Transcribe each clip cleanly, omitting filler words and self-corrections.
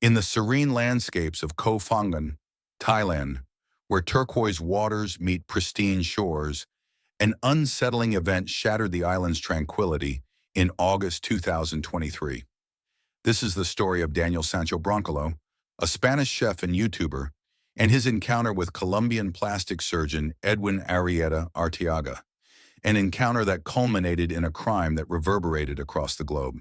In the serene landscapes of Koh Phangan, Thailand, where turquoise waters meet pristine shores, an unsettling event shattered the island's tranquility in August 2023. This is the story of Daniel Sancho, a Spanish chef and YouTuber, and his encounter with Colombian plastic surgeon Edwin Arrieta Arteaga, an encounter that culminated in a crime that reverberated across the globe.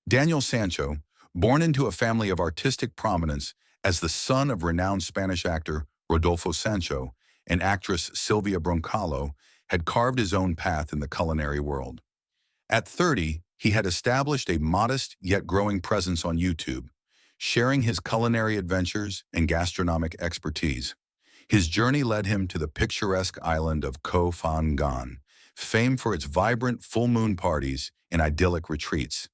Daniel Sancho, born into a family of artistic prominence as the son of renowned Spanish actor Rodolfo Sancho and actress Silvia Broncalo, had carved his own path in the culinary world. At 30, he had established a modest yet growing presence on YouTube, sharing his culinary adventures and gastronomic expertise. His journey led him to the picturesque island of Koh Phangan, famed for its vibrant full moon parties and idyllic retreats.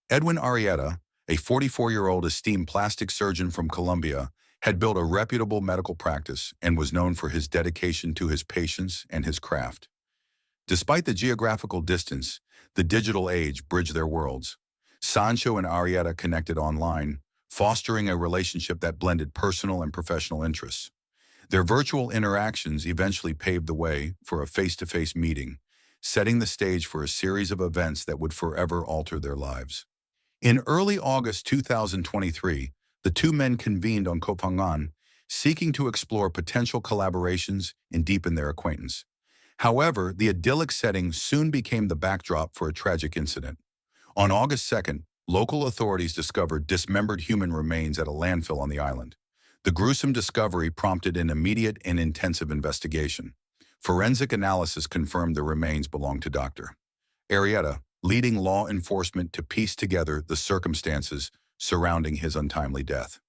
Edwin Arrieta, a 44-year-old esteemed plastic surgeon from Colombia, had built a reputable medical practice and was known for his dedication to his patients and his craft. Despite the geographical distance, the digital age bridged their worlds. Sancho and Arrieta connected online, fostering a relationship that blended personal and professional interests. Their virtual interactions eventually paved the way for a face-to-face meeting, setting the stage for a series of events that would forever alter their lives. In early August 2023, the two men convened on Koh Phangan, seeking to explore potential collaborations and deepen their acquaintance. However, the idyllic setting soon became the backdrop for a tragic incident. On August 2nd, local authorities discovered dismembered human remains at a landfill on the island. The gruesome discovery prompted an immediate and intensive investigation. Forensic analysis confirmed the remains belonged to Dr. Arrieta, leading law enforcement to piece together the circumstances surrounding his untimely death.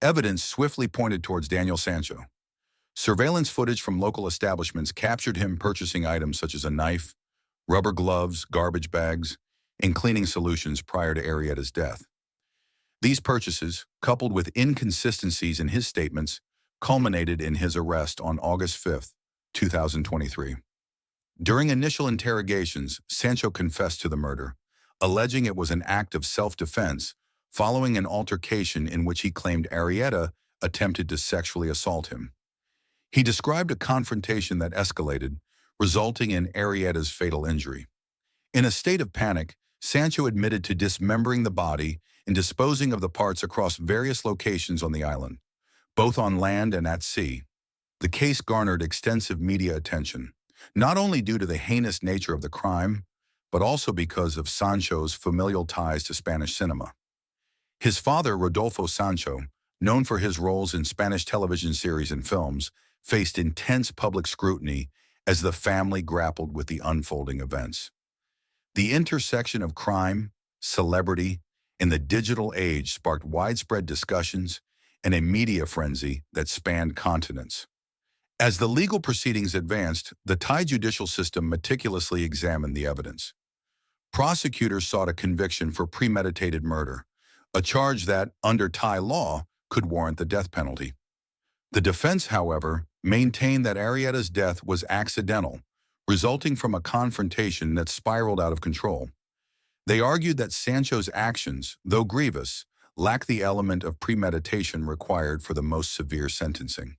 Evidence swiftly pointed towards Daniel Sancho. Surveillance footage from local establishments captured him purchasing items such as a knife, rubber gloves, garbage bags, and cleaning solutions prior to Arrieta's death. These purchases, coupled with inconsistencies in his statements, culminated in his arrest on August 5, 2023. During initial interrogations, Sancho confessed to the murder, alleging it was an act of self-defense following an altercation in which he claimed Arrieta attempted to sexually assault him. He described a confrontation that escalated, resulting in Arrieta's fatal injury. In a state of panic, Sancho admitted to dismembering the body and disposing of the parts across various locations on the island, both on land and at sea. The case garnered extensive media attention, not only due to the heinous nature of the crime, but also because of Sancho's familial ties to Spanish cinema. His father, Rodolfo Sancho, known for his roles in Spanish television series and films, faced intense public scrutiny as the family grappled with the unfolding events. The intersection of crime, celebrity, and the digital age sparked widespread discussions and a media frenzy that spanned continents. As the legal proceedings advanced, the Thai judicial system meticulously examined the evidence. Prosecutors sought a conviction for premeditated murder, a charge that, under Thai law, could warrant the death penalty. The defense, however, maintained that Arrieta's death was accidental, resulting from a confrontation that spiraled out of control. They argued that Sancho's actions, though grievous, lacked the element of premeditation required for the most severe sentencing.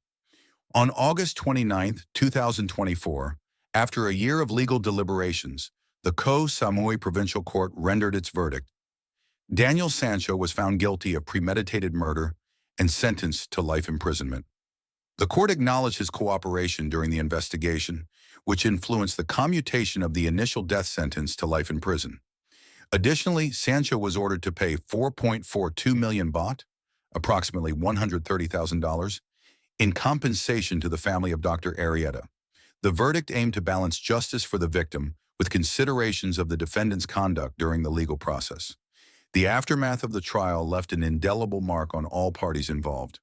On August 29, 2024, after a year of legal deliberations, the Koh Samui Provincial Court rendered its verdict. Daniel Sancho was found guilty of premeditated murder and sentenced to life imprisonment. The court acknowledged his cooperation during the investigation, which influenced the commutation of the initial death sentence to life in prison. Additionally, Sancho was ordered to pay 4.42 million baht, approximately $130,000, in compensation to the family of Dr. Arrieta. The verdict aimed to balance justice for the victim with considerations of the defendant's conduct during the legal process. The aftermath of the trial left an indelible mark on all parties involved.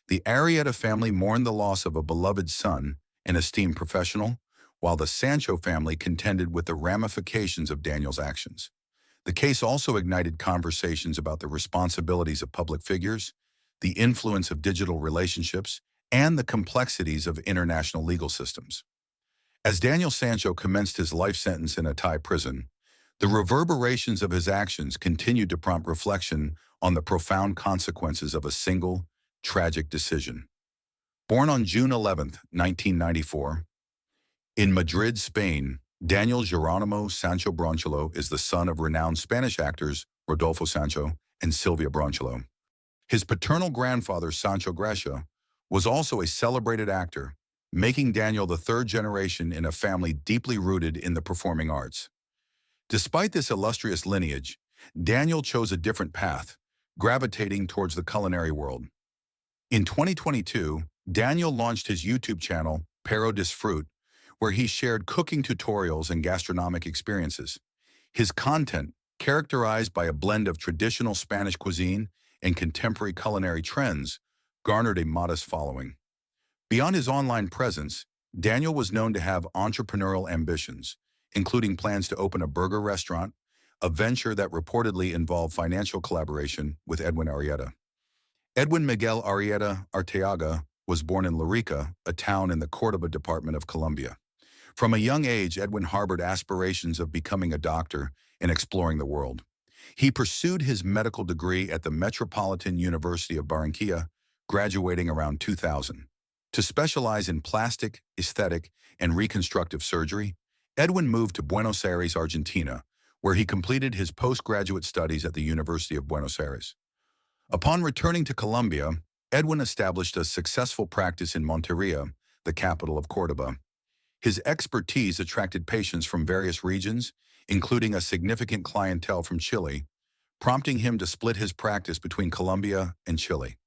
The Arrieta family mourned the loss of a beloved son, an esteemed professional, while the Sancho family contended with the ramifications of Daniel's actions. The case also ignited conversations about the responsibilities of public figures, the influence of digital relationships, and the complexities of international legal systems. As Daniel Sancho commenced his life sentence in a Thai prison, the reverberations of his actions continued to prompt reflection on the profound consequences of a single, tragic decision. Born on June 11, 1994, in Madrid, Spain, Daniel Geronimo Sancho Bronchalo is the son of renowned Spanish actors Rodolfo Sancho and Silvia Bronchalo. His paternal grandfather, Sancho Gracia, was also a celebrated actor, making Daniel the third generation in a family deeply rooted in the performing arts. Despite this illustrious lineage, Daniel chose a different path, gravitating towards the culinary world. In 2022, Daniel launched his YouTube channel, Pero Disfrute, where he shared cooking tutorials and gastronomic experiences. His content, characterized by a blend of traditional Spanish cuisine and contemporary culinary trends, garnered a modest following. Beyond his online presence, Daniel was known to have entrepreneurial ambitions, including plans to open a burger restaurant, a venture that reportedly involved financial collaboration with Edwin Arrieta. Edwin Miguel Arrieta Arteaga was born in Larica, a town in the Córdoba department of Colombia. From a young age, Edwin harbored aspirations of becoming a doctor and exploring the world. He pursued his medical degree at the Metropolitan University of Barranquilla, graduating around 2000. To specialize in plastic, aesthetic, and reconstructive surgery, Edwin moved to Buenos Aires, Argentina, where he completed his postgraduate studies at the University of Buenos Aires. Upon returning to Colombia, Edwin established a successful practice in Monteria, the capital of Córdoba. His expertise attracted patients from various regions, including a significant clientele from Chile, prompting him to split his practice between Colombia and Chile.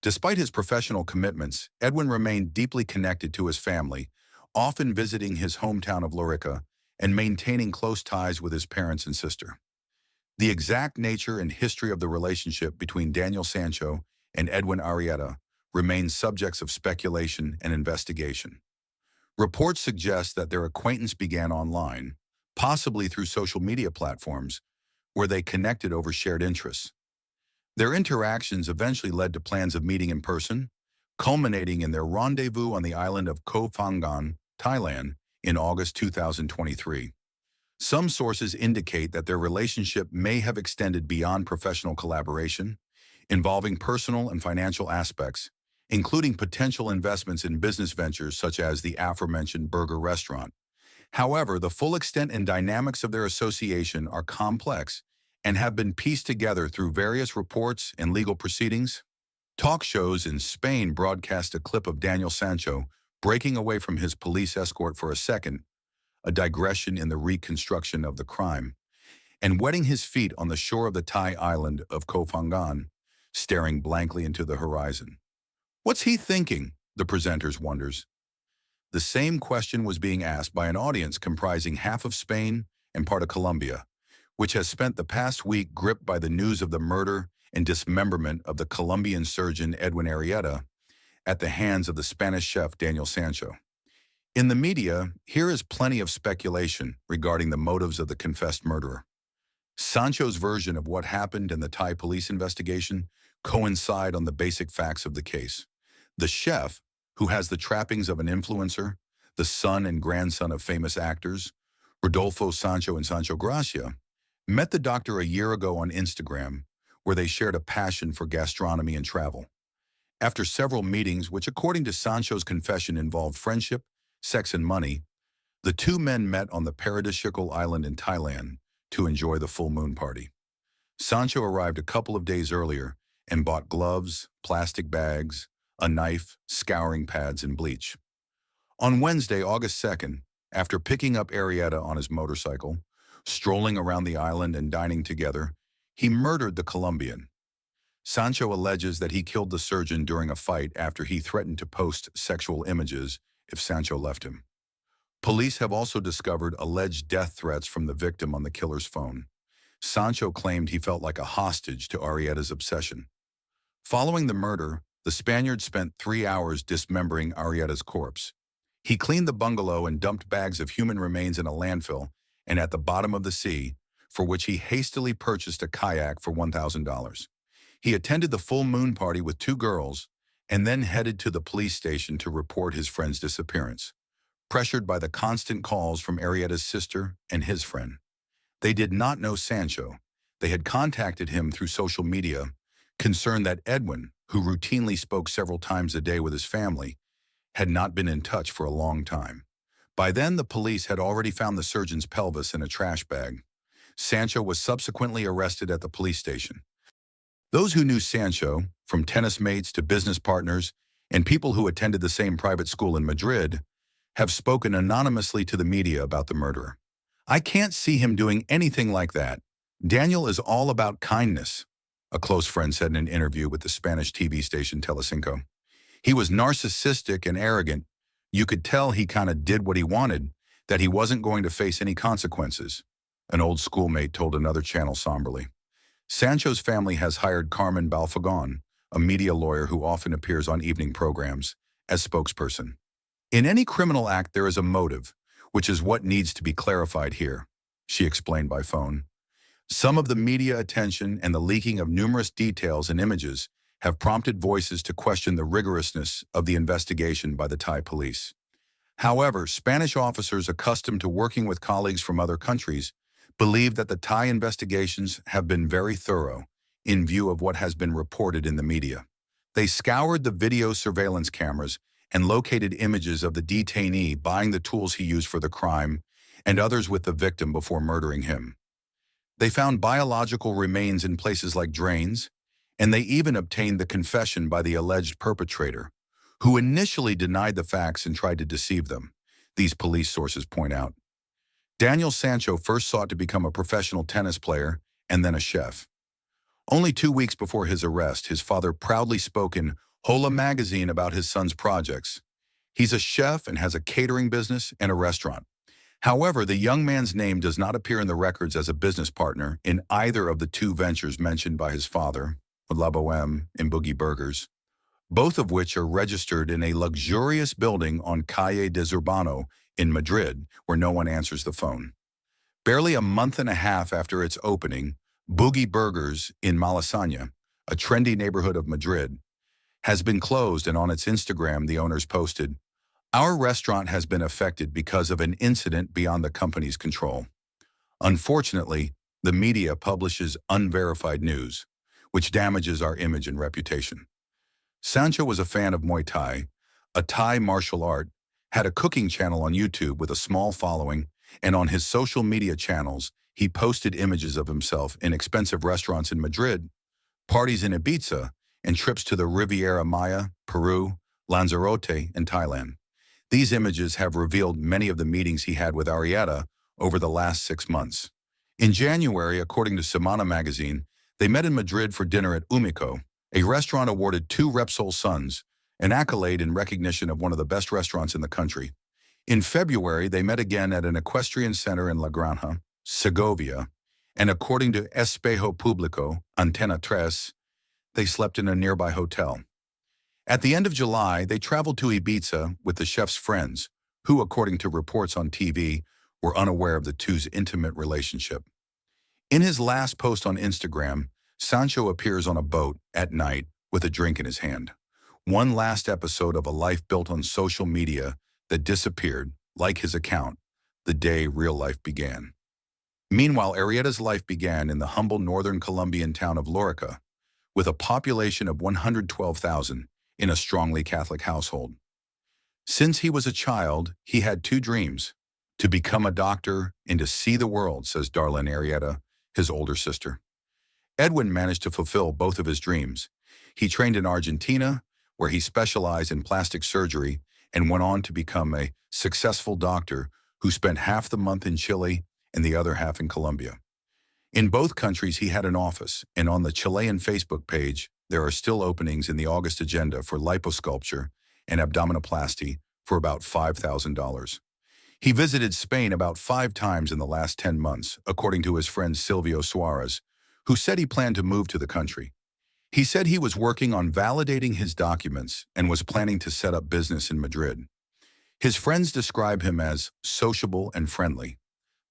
Despite his professional commitments, Edwin remained deeply connected to his family, often visiting his hometown of Larica and maintaining close ties with his parents and sister. The exact nature and history of the relationship between Daniel Sancho and Edwin Arrieta remain subjects of speculation and investigation. Reports suggest that their acquaintance began online, possibly through social media platforms, where they connected over shared interests. Their interactions eventually led to plans of meeting in person, culminating in their rendezvous on the island of Koh Phangan, Thailand, in August 2023. Some sources indicate that their relationship may have extended beyond professional collaboration, involving personal and financial aspects, including potential investments in business ventures such as the aforementioned burger restaurant. However, the full extent and dynamics of their association are complex and have been pieced together through various reports and legal proceedings. Talk shows in Spain broadcast a clip of Daniel Sancho breaking away from his police escort for a second, a digression in the reconstruction of the crime, and wetting his feet on the shore of the Thai island of Koh Phangan, staring blankly into the horizon. What's he thinking? The presenters wonders. The same question was being asked by an audience comprising half of Spain and part of Colombia, which has spent the past week gripped by the news of the murder and dismemberment of the Colombian surgeon Edwin Arrieta at the hands of the Spanish chef Daniel Sancho. In the media, here is plenty of speculation regarding the motives of the confessed murderer. Sancho's version of what happened and the Thai police investigation coincide on the basic facts of the case. The chef, who has the trappings of an influencer, the son and grandson of famous actors, Rodolfo Sancho and Sancho Gracia, met the doctor a year ago on Instagram, where they shared a passion for gastronomy and travel. After several meetings, which according to Sancho's confession involved friendship, sex and money, the two men met on the paradisiacal island in Thailand to enjoy the full moon party. Sancho arrived a couple of days earlier and bought gloves, plastic bags, a knife, scouring pads, and bleach. On Wednesday, August 2nd, after picking up Arrieta on his motorcycle, strolling around the island and dining together, he murdered the Colombian. Sancho alleges that he killed the surgeon during a fight after he threatened to post sexual images if Sancho left him. Police have also discovered alleged death threats from the victim on the killer's phone. Sancho claimed he felt like a hostage to Arrieta's obsession. Following the murder, the Spaniard spent 3 hours dismembering Arrieta's corpse. He cleaned the bungalow and dumped bags of human remains in a landfill and at the bottom of the sea, for which he hastily purchased a kayak for $1,000. He attended the full moon party with 2 girls and then headed to the police station to report his friend's disappearance, pressured by the constant calls from Arrieta's sister and his friend. They did not know Sancho. They had contacted him through social media, concerned that Edwin, who routinely spoke several times a day with his family, had not been in touch for a long time. By then, the police had already found the surgeon's pelvis in a trash bag. Sancho was subsequently arrested at the police station. Those who knew Sancho, from tennis mates to business partners, and people who attended the same private school in Madrid, have spoken anonymously to the media about the murderer. "I can't see him doing anything like that. Daniel is all about kindness," a close friend said in an interview with the Spanish TV station Telecinco. "He was narcissistic and arrogant. You could tell he kind of did what he wanted, that he wasn't going to face any consequences," an old schoolmate told another channel somberly. Sancho's family has hired Carmen Balfagon, a media lawyer who often appears on evening programs, as spokesperson. "In any criminal act, there is a motive, which is what needs to be clarified here," she explained by phone. Some of the media attention and the leaking of numerous details and images have prompted voices to question the rigorousness of the investigation by the Thai police. However, Spanish officers accustomed to working with colleagues from other countries believe that the Thai investigations have been very thorough in view of what has been reported in the media. They scoured the video surveillance cameras and located images of the detainee buying the tools he used for the crime and others with the victim before murdering him. They found biological remains in places like drains, and they even obtained the confession by the alleged perpetrator, who initially denied the facts and tried to deceive them, these police sources point out. Daniel Sancho first sought to become a professional tennis player and then a chef. Only 2 weeks before his arrest, his father proudly spoke in Hola magazine about his son's projects. He's a chef and has a catering business and a restaurant. However, the young man's name does not appear in the records as a business partner in either of the two ventures mentioned by his father, La Boheme and Boogie Burgers, both of which are registered in a luxurious building on Calle de Zurbano in Madrid, where no one answers the phone. Barely a month and a half after its opening, Boogie Burgers in Malasaña, a trendy neighborhood of Madrid, has been closed, and on its Instagram the owners posted, "Our restaurant has been affected because of an incident beyond the company's control." Unfortunately, the media publishes unverified news, which damages our image and reputation. Sancho was a fan of Muay Thai, a Thai martial art, had a cooking channel on YouTube with a small following, and on his social media channels, he posted images of himself in expensive restaurants in Madrid, parties in Ibiza, and trips to the Riviera Maya, Peru, Lanzarote, and Thailand. These images have revealed many of the meetings he had with Arrieta over the last 6 months. In January, according to Semana magazine, they met in Madrid for dinner at Umiko, a restaurant awarded 2 Repsol Suns, an accolade in recognition of one of the best restaurants in the country. In February, they met again at an equestrian center in La Granja, Segovia, and according to Espejo Público, Antena 3, they slept in a nearby hotel. At the end of July, they traveled to Ibiza with the chef's friends, who, according to reports on TV, were unaware of the two's intimate relationship. In his last post on Instagram, Sancho appears on a boat at night with a drink in his hand. One last episode of a life built on social media that disappeared, like his account, the day real life began. Meanwhile, Arrieta's life began in the humble northern Colombian town of Lorica, with a population of 112,000 in a strongly Catholic household. Since he was a child, he had 2 dreams: to become a doctor and to see the world, says Darlene Arrieta, his older sister. Edwin managed to fulfill both of his dreams. He trained in Argentina, where he specialized in plastic surgery, and went on to become a successful doctor who spent half the month in Chile and the other half in Colombia. In both countries, he had an office, and on the Chilean Facebook page, there are still openings in the August agenda for liposculpture and abdominoplasty for about $5,000. He visited Spain about 5 times in the last 10 months, according to his friend Silvio Suarez, who said he planned to move to the country. He said he was working on validating his documents and was planning to set up business in Madrid. His friends describe him as sociable and friendly,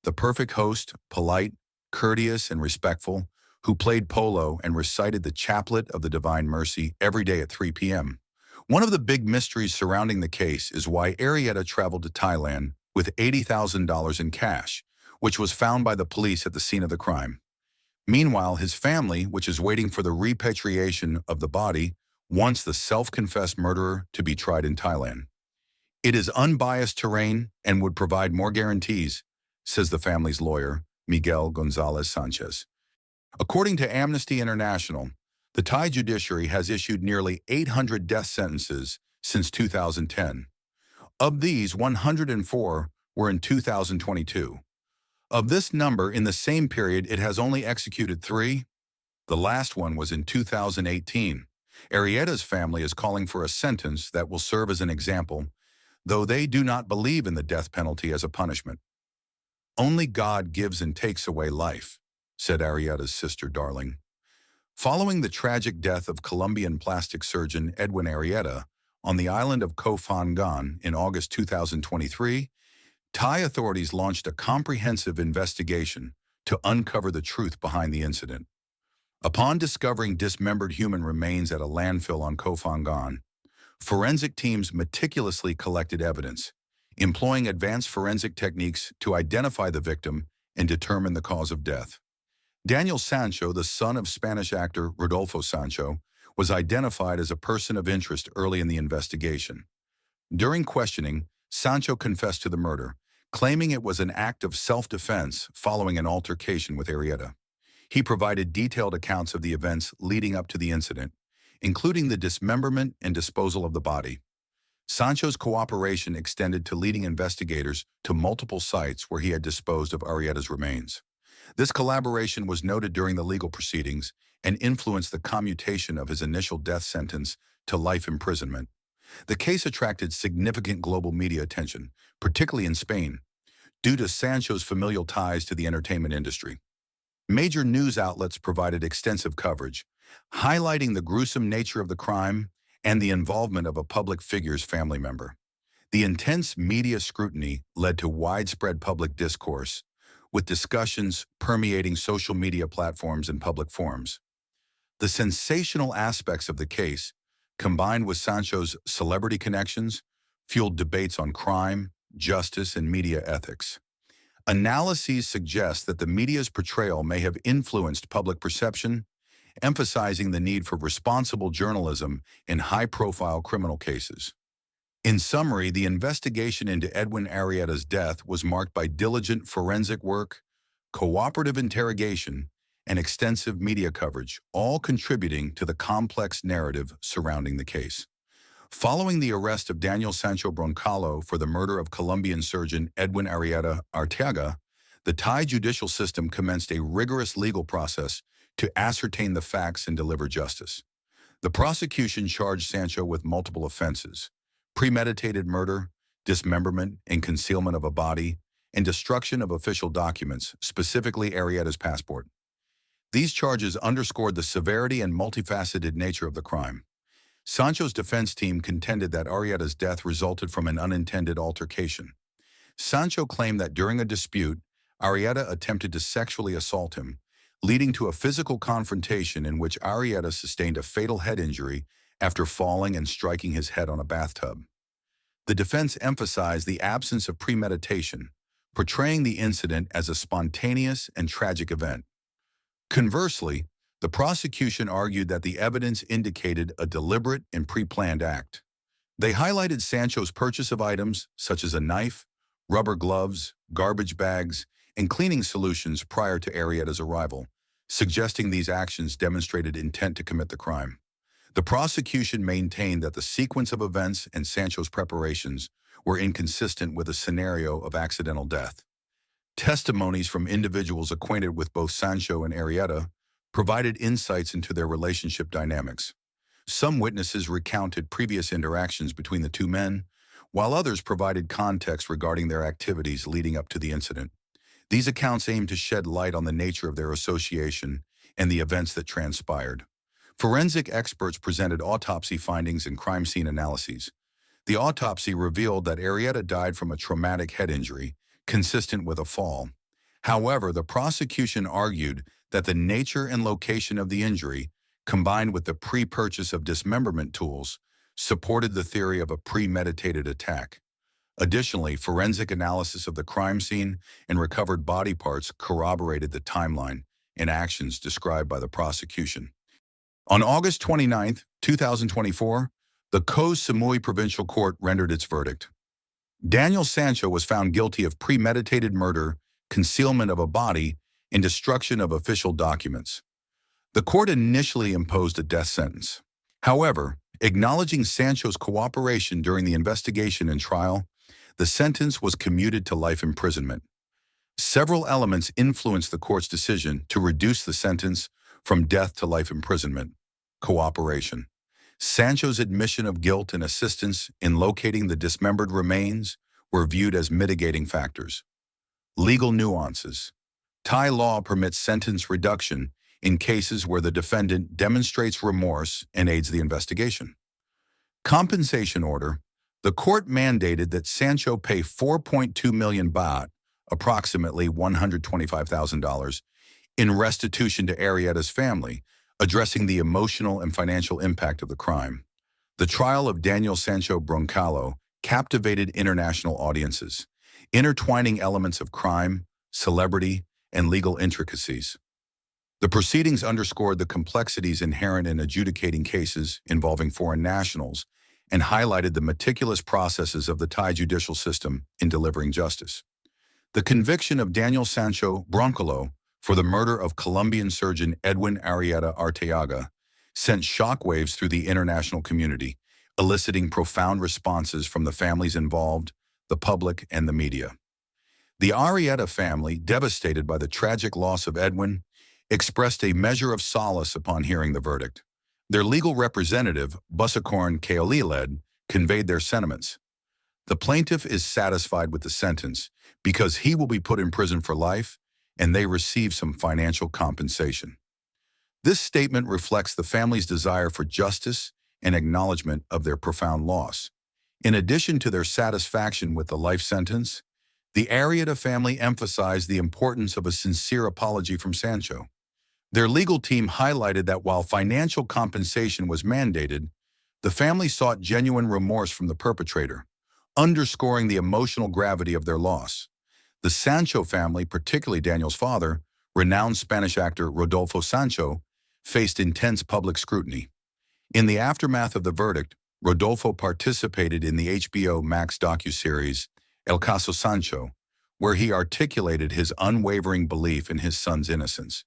the perfect host, polite, courteous, and respectful, who played polo and recited the Chaplet of the Divine Mercy every day at 3 p.m. One of the big mysteries surrounding the case is why Arrieta traveled to Thailand with $80,000 in cash, which was found by the police at the scene of the crime. Meanwhile, his family, which is waiting for the repatriation of the body, wants the self-confessed murderer to be tried in Thailand. It is unbiased terrain and would provide more guarantees, says the family's lawyer, Miguel Gonzalez Sanchez. According to Amnesty International, the Thai judiciary has issued nearly 800 death sentences since 2010. Of these, 104 were in 2022. Of this number, in the same period, it has only executed 3. The last one was in 2018. Arrieta's family is calling for a sentence that will serve as an example, though they do not believe in the death penalty as a punishment. "Only God gives and takes away life," said Arrieta's sister Darling. Following the tragic death of Colombian plastic surgeon Edwin Arrieta on the island of Koh Phangan in August 2023, Thai authorities launched a comprehensive investigation to uncover the truth behind the incident. Upon discovering dismembered human remains at a landfill on Koh Phangan, forensic teams meticulously collected evidence, employing advanced forensic techniques to identify the victim and determine the cause of death. Daniel Sancho, the son of Spanish actor Rodolfo Sancho, was identified as a person of interest early in the investigation. During questioning, Sancho confessed to the murder, claiming it was an act of self-defense following an altercation with Arrieta. He provided detailed accounts of the events leading up to the incident, including the dismemberment and disposal of the body. Sancho's cooperation extended to leading investigators to multiple sites where he had disposed of Arrieta's remains. This collaboration was noted during the legal proceedings and influenced the commutation of his initial death sentence to life imprisonment. The case attracted significant global media attention, particularly in Spain, due to Sancho's familial ties to the entertainment industry. Major news outlets provided extensive coverage, highlighting the gruesome nature of the crime and the involvement of a public figure's family member. The intense media scrutiny led to widespread public discourse, with discussions permeating social media platforms and public forums. The sensational aspects of the case, combined with Sancho's celebrity connections, fueled debates on crime, justice, and media ethics. Analyses suggest that the media's portrayal may have influenced public perception, emphasizing the need for responsible journalism in high-profile criminal cases. In summary, the investigation into Edwin Arrieta's death was marked by diligent forensic work, cooperative interrogation, and extensive media coverage, all contributing to the complex narrative surrounding the case. Following the arrest of Daniel Sancho Broncalo for the murder of Colombian surgeon Edwin Arrieta Arteaga, the Thai judicial system commenced a rigorous legal process to ascertain the facts and deliver justice. The prosecution charged Sancho with multiple offenses: premeditated murder, dismemberment and concealment of a body, and destruction of official documents, specifically Arrieta's passport. These charges underscored the severity and multifaceted nature of the crime. Sancho's defense team contended that Arrieta's death resulted from an unintended altercation. Sancho claimed that during a dispute, Arrieta attempted to sexually assault him, leading to a physical confrontation in which Arrieta sustained a fatal head injury after falling and striking his head on a bathtub. The defense emphasized the absence of premeditation, portraying the incident as a spontaneous and tragic event. Conversely, the prosecution argued that the evidence indicated a deliberate and pre-planned act. They highlighted Sancho's purchase of items such as a knife, rubber gloves, garbage bags, and cleaning solutions prior to Arrieta's arrival, suggesting these actions demonstrated intent to commit the crime. The prosecution maintained that the sequence of events and Sancho's preparations were inconsistent with a scenario of accidental death. Testimonies from individuals acquainted with both Sancho and Arrieta provided insights into their relationship dynamics. Some witnesses recounted previous interactions between the two men, while others provided context regarding their activities leading up to the incident. These accounts aimed to shed light on the nature of their association and the events that transpired. Forensic experts presented autopsy findings and crime scene analyses. The autopsy revealed that Arrieta died from a traumatic head injury, consistent with a fall. However, the prosecution argued that the nature and location of the injury, combined with the pre-purchase of dismemberment tools, supported the theory of a premeditated attack. Additionally, forensic analysis of the crime scene and recovered body parts corroborated the timeline, in actions described by the prosecution. On August 29, 2024, the Koh Samui Provincial Court rendered its verdict. Daniel Sancho was found guilty of premeditated murder, concealment of a body, and destruction of official documents. The court initially imposed a death sentence. However, acknowledging Sancho's cooperation during the investigation and trial, the sentence was commuted to life imprisonment. Several elements influenced the court's decision to reduce the sentence from death to life imprisonment. Cooperation. Sancho's admission of guilt and assistance in locating the dismembered remains were viewed as mitigating factors. Legal nuances. Thai law permits sentence reduction in cases where the defendant demonstrates remorse and aids the investigation. Compensation order. The court mandated that Sancho pay 4.2 million baht, approximately $125,000, in restitution to Arrieta's family, addressing the emotional and financial impact of the crime. The trial of Daniel Sancho Broncalo captivated international audiences, intertwining elements of crime, celebrity, and legal intricacies. The proceedings underscored the complexities inherent in adjudicating cases involving foreign nationals and highlighted the meticulous processes of the Thai judicial system in delivering justice. The conviction of Daniel Sancho Broncalo for the murder of Colombian surgeon Edwin Arrieta Arteaga sent shockwaves through the international community, eliciting profound responses from the families involved, the public, and the media. The Arrieta family, devastated by the tragic loss of Edwin, expressed a measure of solace upon hearing the verdict. Their legal representative, Busakorn Kaoliled, conveyed their sentiments. The plaintiff is satisfied with the sentence because he will be put in prison for life and they receive some financial compensation. This statement reflects the family's desire for justice and acknowledgement of their profound loss. In addition to their satisfaction with the life sentence, the Arrieta family emphasized the importance of a sincere apology from Sancho. Their legal team highlighted that while financial compensation was mandated, the family sought genuine remorse from the perpetrator, underscoring the emotional gravity of their loss. The Sancho family, particularly Daniel's father, renowned Spanish actor Rodolfo Sancho, faced intense public scrutiny. In the aftermath of the verdict, Rodolfo participated in the HBO Max docuseries El Caso Sancho, where he articulated his unwavering belief in his son's innocence.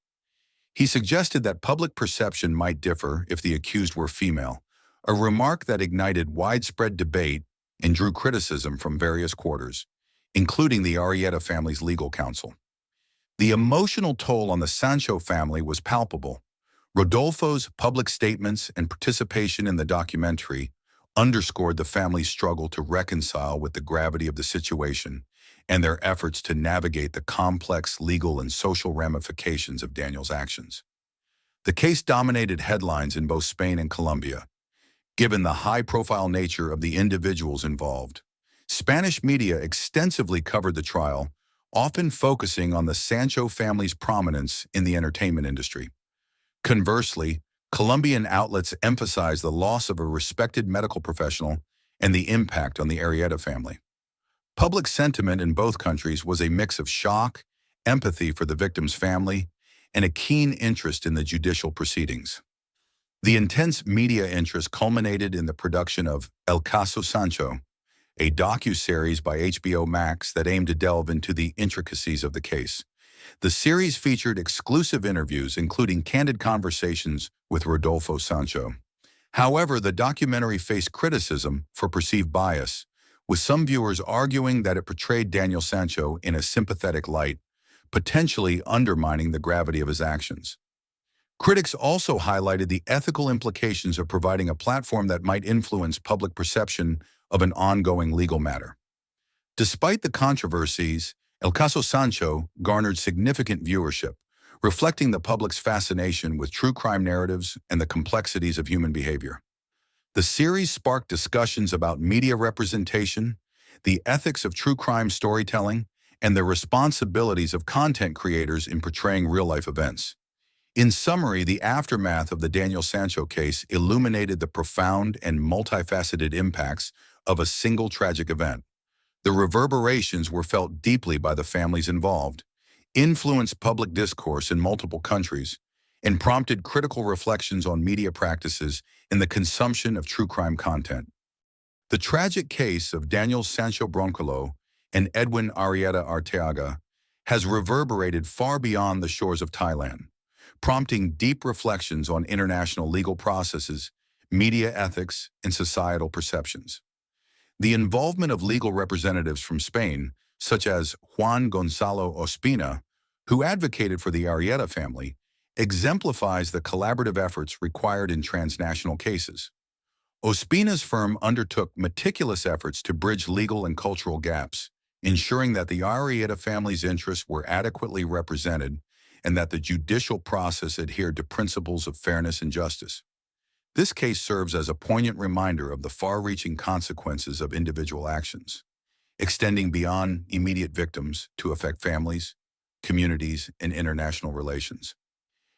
He suggested that public perception might differ if the accused were female, a remark that ignited widespread debate and drew criticism from various quarters, including the Arrieta family's legal counsel. The emotional toll on the Sancho family was palpable. Rodolfo's public statements and participation in the documentary underscored the family's struggle to reconcile with the gravity of the situation and their efforts to navigate the complex legal and social ramifications of Daniel's actions. The case dominated headlines in both Spain and Colombia, given the high-profile nature of the individuals involved. Spanish media extensively covered the trial, often focusing on the Sancho family's prominence in the entertainment industry. Conversely, Colombian outlets emphasized the loss of a respected medical professional and the impact on the Arrieta family. Public sentiment in both countries was a mix of shock, empathy for the victim's family, and a keen interest in the judicial proceedings. The intense media interest culminated in the production of El Caso Sancho, a docuseries by HBO Max that aimed to delve into the intricacies of the case. The series featured exclusive interviews, including candid conversations with Rodolfo Sancho. However, the documentary faced criticism for perceived bias, with some viewers arguing that it portrayed Daniel Sancho in a sympathetic light, potentially undermining the gravity of his actions. Critics also highlighted the ethical implications of providing a platform that might influence public perception of an ongoing legal matter. Despite the controversies, El Caso Sancho garnered significant viewership, reflecting the public's fascination with true crime narratives and the complexities of human behavior. The series sparked discussions about media representation, the ethics of true crime storytelling, and the responsibilities of content creators in portraying real-life events. In summary, the aftermath of the Daniel Sancho case illuminated the profound and multifaceted impacts of a single tragic event. The reverberations were felt deeply by the families involved, influenced public discourse in multiple countries, and prompted critical reflections on media practices in the consumption of true crime content. The tragic case of Daniel Sancho and Edwin Arrieta Arteaga has reverberated far beyond the shores of Thailand, prompting deep reflections on international legal processes, media ethics, and societal perceptions. The involvement of legal representatives from Spain, such as Juan Gonzalo Ospina, who advocated for the Arrieta family, exemplifies the collaborative efforts required in transnational cases. Ospina's firm undertook meticulous efforts to bridge legal and cultural gaps, ensuring that the Arrieta family's interests were adequately represented and that the judicial process adhered to principles of fairness and justice. This case serves as a poignant reminder of the far-reaching consequences of individual actions, extending beyond immediate victims to affect families, communities, and international relations.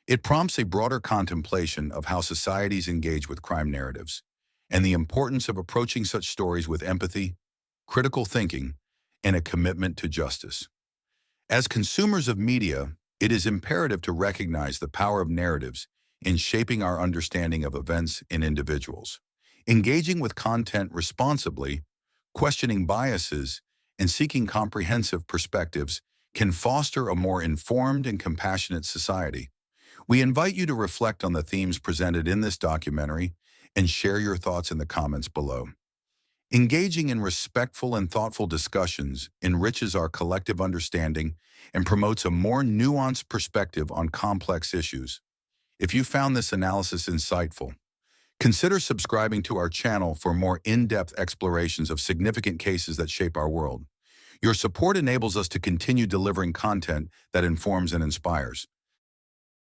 It prompts a broader contemplation of how societies engage with crime narratives and the importance of approaching such stories with empathy, critical thinking, and a commitment to justice. As consumers of media, it is imperative to recognize the power of narratives in shaping our understanding of events and individuals. Engaging with content responsibly, questioning biases, and seeking comprehensive perspectives can foster a more informed and compassionate society. We invite you to reflect on the themes presented in this documentary and share your thoughts in the comments below. Engaging in respectful and thoughtful discussions enriches our collective understanding and promotes a more nuanced perspective on complex issues. If you found this analysis insightful, consider subscribing to our channel for more in-depth explorations of significant cases that shape our world. Your support enables us to continue delivering content that informs and inspires.